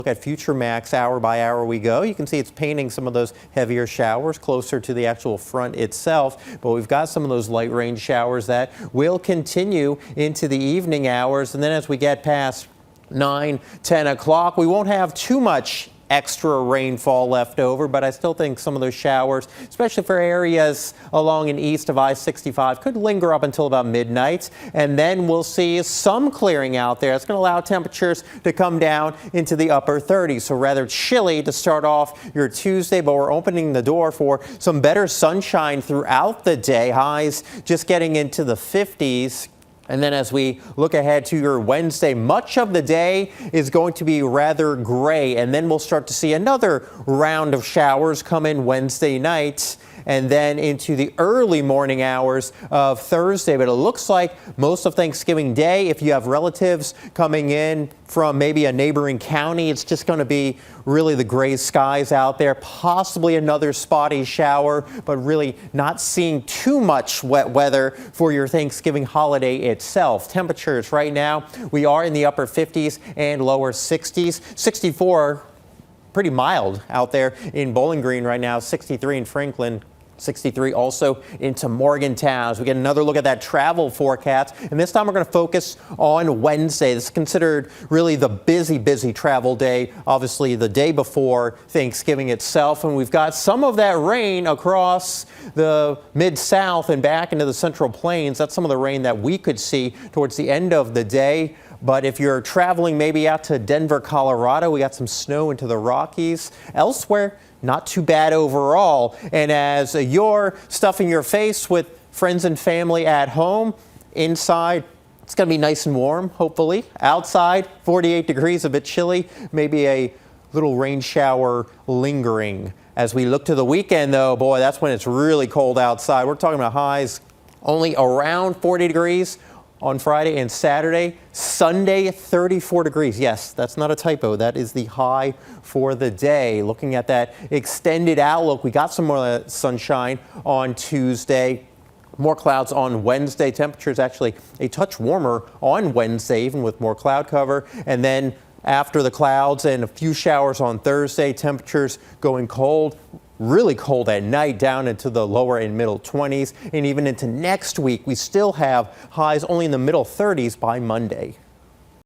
Look at future max hour by hour we go. You can see it's painting some of those heavier showers closer to the actual front itself, but we've got some of those light rain showers that will continue into the evening hours. And then as we get past 9, 10 o'clock, we won't have too much extra rainfall left over, but I still think some of those showers, especially for areas along and east of I-65, could linger up until about midnight. And then we'll see some clearing out there. It's going to allow temperatures to come down into the upper 30s. So rather chilly to start off your Tuesday, but we're opening the door for some better sunshine throughout the day. Highs just getting into the 50s. And then as we look ahead to your Wednesday, much of the day is going to be rather gray. And then we'll start to see another round of showers come in Wednesday night and then into the early morning hours of Thursday. But it looks like most of Thanksgiving Day, if you have relatives coming in from maybe a neighboring county, it's just going to be really the gray skies out there, possibly another spotty shower, but really not seeing too much wet weather for your Thanksgiving holiday itself. Temperatures right now, we are in the upper 50s and lower 60s. 64, pretty mild out there in Bowling Green right now, 63 in Franklin. 63 also into Morgantown. As we get another look at that travel forecast, and this time we're going to focus on Wednesday. This is considered really the busy travel day, obviously the day before Thanksgiving itself, and we've got some of that rain across the mid-south and back into the Central Plains. That's some of the rain that we could see towards the end of the day. But if you're traveling maybe out to Denver, Colorado, we got some snow into the Rockies. Elsewhere, not too bad overall. And as you're stuffing your face with friends and family at home, inside, it's going to be nice and warm, hopefully. Outside, 48 degrees, a bit chilly, maybe a little rain shower lingering. As we look to the weekend, though, boy, that's when it's really cold outside. We're talking about highs only around 40 degrees. On Friday and Saturday. Sunday, 34 degrees. Yes, that's not a typo. That is the high for the day. Looking at that extended outlook, we got some more sunshine on Tuesday. More clouds on Wednesday. Temperatures actually a touch warmer on Wednesday, even with more cloud cover. And then after the clouds and a few showers on Thursday, temperatures going cold. Really cold at night, down into the lower and middle 20s. And even into next week, we still have highs only in the middle 30s by Monday.